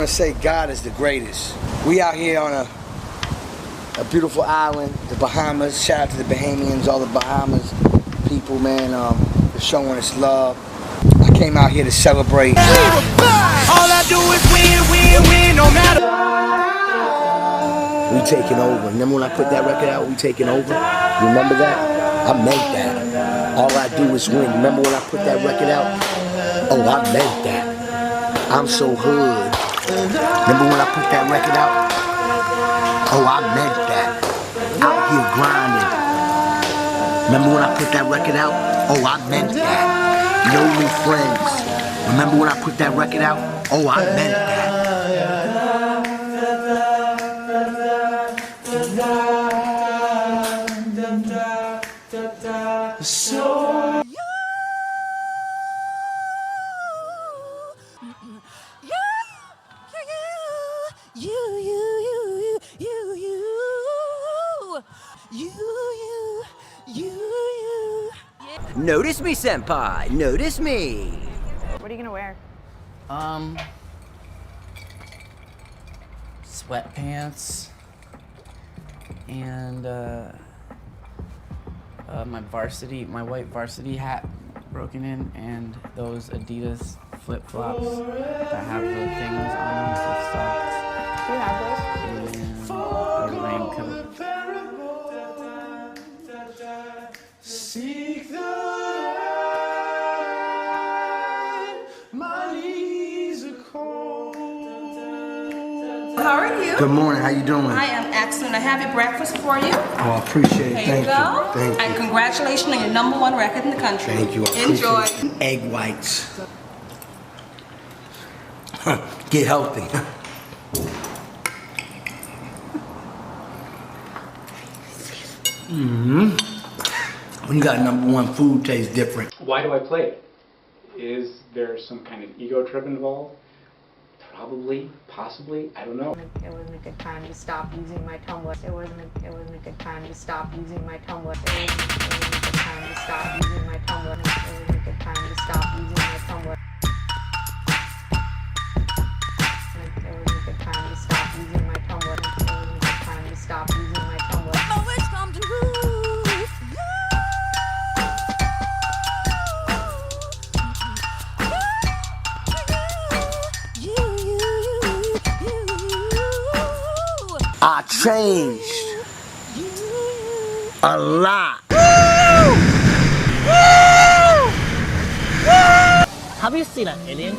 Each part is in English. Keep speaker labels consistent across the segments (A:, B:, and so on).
A: I say God is the greatest. We out here on a beautiful island, the Bahamas. Shout out to the Bahamians, all the Bahamas people, man. For showing us love. I came out here to celebrate.
B: All I do is win, win, win, no matter.
A: We taking over. Remember when I put that record out? We taking over. Remember that? I meant that. All I do is win. Remember when I put that record out? Oh, I meant that. I'm so hood. Remember when I put that record out? Oh, I meant that. Out here grinding. Remember when I put that record out? Oh, I meant that. No new friends. Remember when I put that record out? Oh, I meant that. So
B: Notice me, senpai. Notice me.
C: What are you gonna wear?
D: Sweatpants and my white varsity hat broken in, and those Adidas flip-flops that have the things on them with socks.
C: Do you have those?
D: And a raincoat.
E: Seek the light, my knees are cold.
F: How are you?
A: Good morning. How you doing?
F: I am excellent. I have your breakfast for you.
A: Oh, I appreciate it.
F: Here you
A: Thank
F: go.
A: you. Thank you.
F: And congratulations on your #1 record in the country.
A: Thank you. I
F: Enjoy.
A: appreciate it. Egg whites. Get healthy. When you got #1, food tastes different.
G: Why do I play it? Is there some kind of ego trip involved? Probably, possibly, I don't know.
C: It wasn't a good time to stop using my Tumblr. It wasn't a good time to stop using my Tumblr. It wasn't a good time to stop using my Tumblr. It wasn't a good time to stop using my Tumblr. It wasn't a good time to stop using my Tumblr. It wasn't a good time to stop using my Tumblr.
H: Always come to
A: I changed a lot.
I: Have you seen an alien?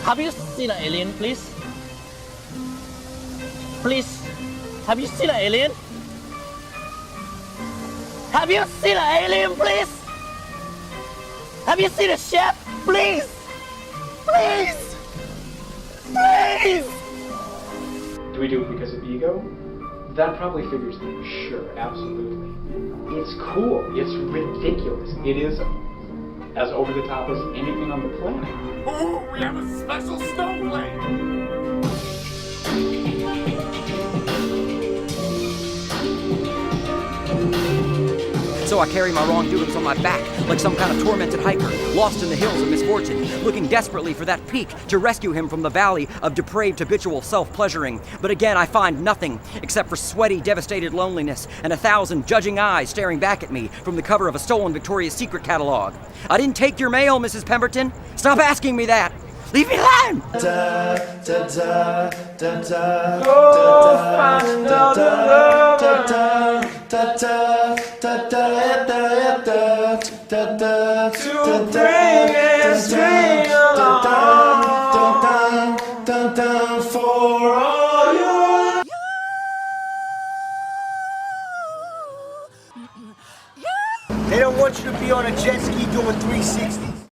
I: Have you seen an alien, please? Please, have you seen an alien? Have you seen an alien, please? Have you seen a ship? Please! Please! Please!
G: Do we do it because of ego? That probably figures in, sure, absolutely. It's cool, it's ridiculous. It is as over the top as anything on the planet.
E: Oh, we have a special snowflake!
B: So I carry my wrongdoings on my back, like some kind of tormented hiker, lost in the hills of misfortune, looking desperately for that peak to rescue him from the valley of depraved habitual self-pleasuring. But again, I find nothing, except for sweaty, devastated loneliness, and 1,000 judging eyes staring back at me from the cover of a stolen Victoria's Secret catalog. I didn't take your mail, Mrs. Pemberton. Stop asking me that. Leave me alone!
A: They don't want you to be on a jet ski doing 360s.